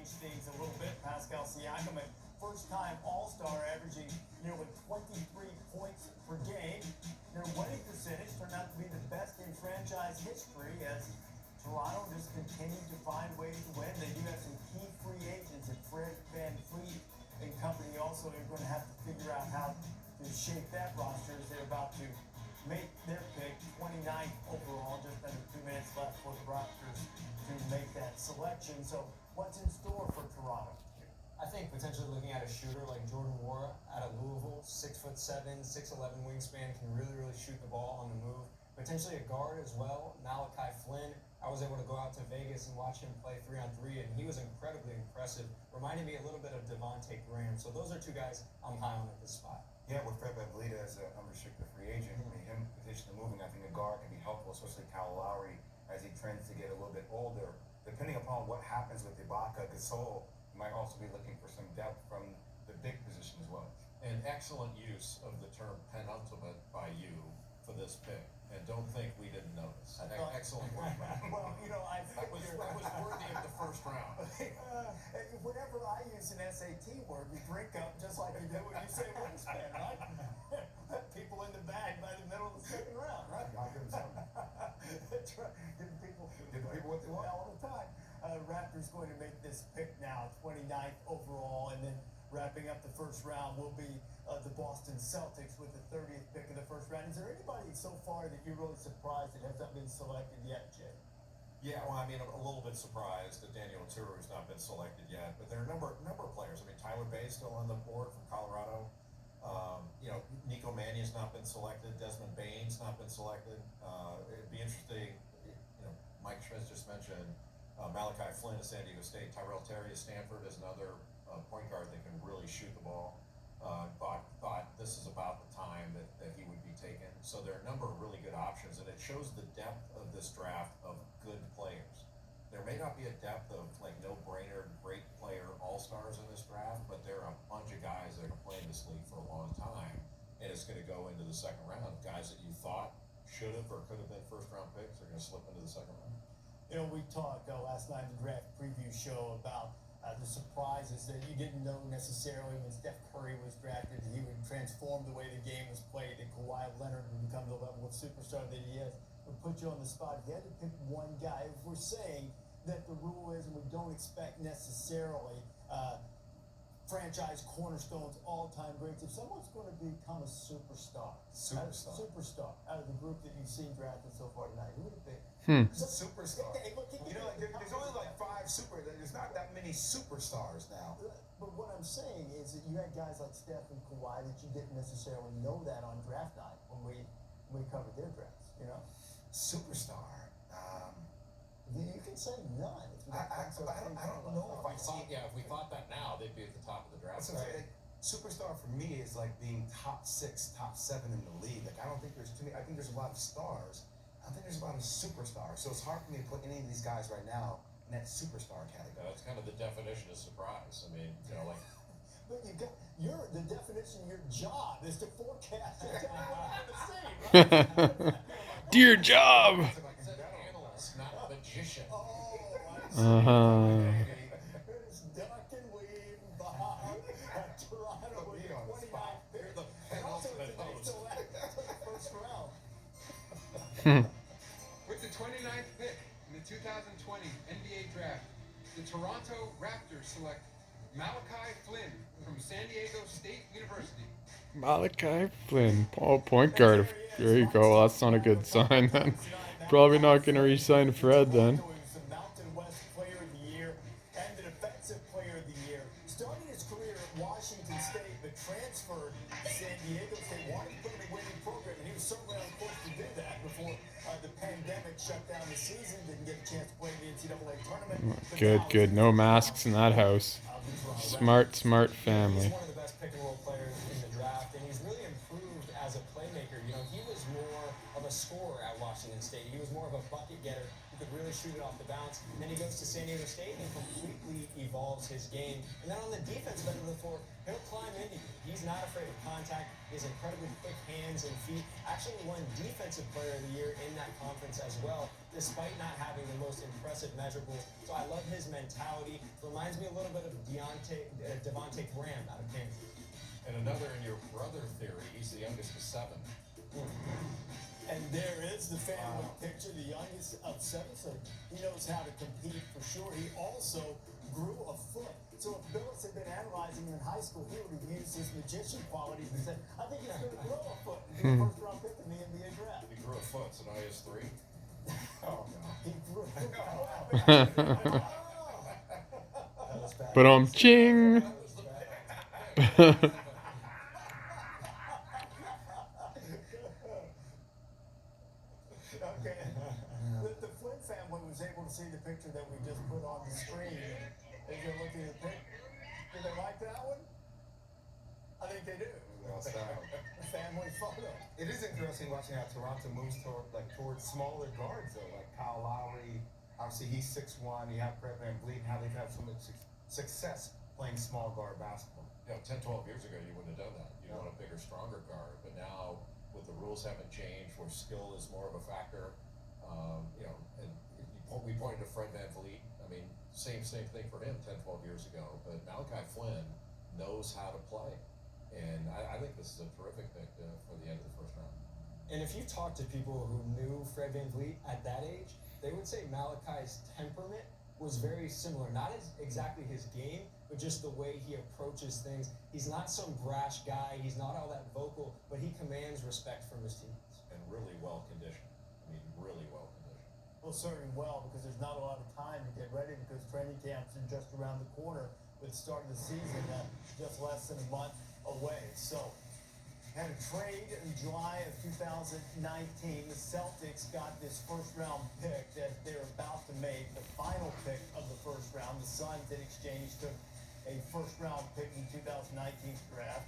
changed things a little bit. Pascal Siakam, a first-time All-Star, averaging nearly 23 points per game. Their winning percentage turned out to be the best in franchise history as Toronto just continued to find ways to win. They do have some key free agents, and Fred VanVleet and company also are going to have to figure out how to shape that roster as they're about to make their pick, 29th overall, just under 2 minutes left for the Raptors to make that selection. So what's in store for Toronto? I think potentially looking at a shooter like Jordan Nwora out of Louisville, 6'7", 6'11" wingspan, can really shoot the ball on the move. Potentially a guard as well, Malachi Flynn. I was able to go out to Vegas and watch him play 3-on-3, and he was incredibly impressive. Reminded me a little bit of Devontae Graham. So those are two guys I'm high on at this spot. Yeah, with Fred VanVleet as an unrestricted free agent, I mean, him positionally moving, I think a guard can be helpful, especially Kyle Lowry as he trends to get a little bit older. Depending upon what happens with Ibaka, Gasol, you might also be looking for some depth from the big position as well. An excellent use of the term penultimate by you for this pick. And don't think we didn't notice. Excellent work, Brad. Well, I That was worthy of the first round. Whenever I use an SAT word, we drink up just like you do when you say wingspan, right? People in the bag by the middle of the second round, right? I'll give them something. That's right. Give people what they want. all the time. Raptors going to make this pick now, 29th overall, and then wrapping up the first round will be the Boston Celtics with the 30th pick of the first round. Is there anybody so far that you're really surprised that has not been selected yet, Jay? Yeah, well, I mean, I'm a little bit surprised that Daniel Oturu has not been selected yet, but there are a number of players. I mean, Tyler Bay still on the board from Colorado. Nico Mannion's not been selected. Desmond Bane's not been selected. It'd be interesting. Mike Schmitz just mentioned Malachi Flynn of San Diego State. Tyrell Terry of Stanford is another point guard that can really shoot the ball. Thought this is about the time that he would be taken. So there are a number of really good options, and it shows the depth of this draft of good players. There may not be a depth of like no-brainer, great player all-stars in this draft, but there are a bunch of guys that are playing this league for a long time, and it's going to go into the second round. Guys that you thought should have or could have been first-round picks are going to slip into the second round. We talked last night in the draft preview show about the surprises that you didn't know necessarily when Steph Curry was drafted. He would transform the way the game was played, and Kawhi Leonard would become the level of superstar that he is. Would put you on the spot. If you had to pick one guy, if we're saying that the rule is, and we don't expect necessarily franchise cornerstones, all-time greats, if someone's going to become a superstar out of the group that you've seen drafted so far tonight, who would it be? Superstar. Hey, look, There's only like there's not that many superstars now. But what I'm saying is that you had guys like Steph and Kawhi that you didn't necessarily know that on draft night when we covered their drafts, Superstar. You can say none. I don't know if I see. If we thought that now, they'd be at the top of the draft. Superstar for me is like being top 6, top 7 in the league. Like I don't think there's too many. I think there's a lot of stars. I don't think there's a lot of superstars. So it's hard for me to put any of these guys right now in that superstar category. That's kind of the definition of surprise. I mean, like. But the definition of your job is to forecast and tell me what I'm going to see. Right? Dear job. It's an analyst, not a magician. It's duck and weave behind Toronto with the 29th pick. And also it's the first round. With the 29th pick in the 2020 NBA Draft, the Toronto Raptors select Malachi Flynn from San Diego State University. Malachi Flynn, point guard. There you go. Well, that's not a good sign then. Probably not going to re-sign Fred then. The Mountain West Player of the Year and the Defensive Player of the Year. Started his career at Washington State, but transferred to San Diego State. Wanted to put in a winning program, and he was certainly on course to do that before the pandemic shut down the season. Didn't get a chance to play in the NCAA tournament. Good. No masks in that house. Smart family. He's one of the best pick-and-roll players in the draft, and he's really improved as a playmaker. He was more of a scorer at Washington State. He was more of a bucket getter who could really shoot it off the bounce. And then he goes to San Diego State and completely evolves his game. And then on the defensive end of the floor, he'll climb into you. He's not afraid of contact. He has incredibly quick hands and feet. Actually won Defensive Player of the Year in that conference as well. despite not having the most impressive measurables. So I love his mentality. Reminds me a little bit of Devontae Graham out of Kansas. And another in your brother theory, he's the youngest of 7. And there is the family picture, the youngest of 7, so he knows how to compete for sure. He also grew a foot. So if Billis had been analyzing him in high school, he would have used his magician qualities and said, I think he's going to grow a foot and be a first round pick in the NBA draft. He grew a foot, so now he has 3. Oh, no. He grew a foot. That was bad. But ching. Okay. The Flynn family was able to see the picture that we just put on the screen as they're looking at the picture. Do they like that one? I think they do. Well sound. A family photo. It is interesting watching how Toronto moves towards smaller guards though, like Kyle Lowry. Obviously he's 6'1". You have Fred VanVleet, how they've had so much success playing small guard basketball. 10, 12 years ago, you wouldn't have done that. You want a bigger, stronger guard. But now, with the rules haven't changed, where skill is more of a factor, and we pointed to Fred VanVleet. I mean, same thing for him 10, 12 years ago. But Malachi Flynn knows how to play. And I think this is a terrific pick for the end of the first round. And if you talk to people who knew Fred VanVleet at that age, they would say Malachi's temperament was very similar. Not as exactly his game, but just the way he approaches things. He's not some brash guy. He's not all that vocal, but he commands respect from his teammates. And really well conditioned. I mean, really well conditioned. Well, certainly well, because there's not a lot of time to get ready because training camps are just around the corner with the start of the season, just less than a month away. So, had a trade in July of 2019. The Celtics got this first round pick that they're about to make the final pick of the first round. The Suns in exchange took a first round pick in 2019 draft.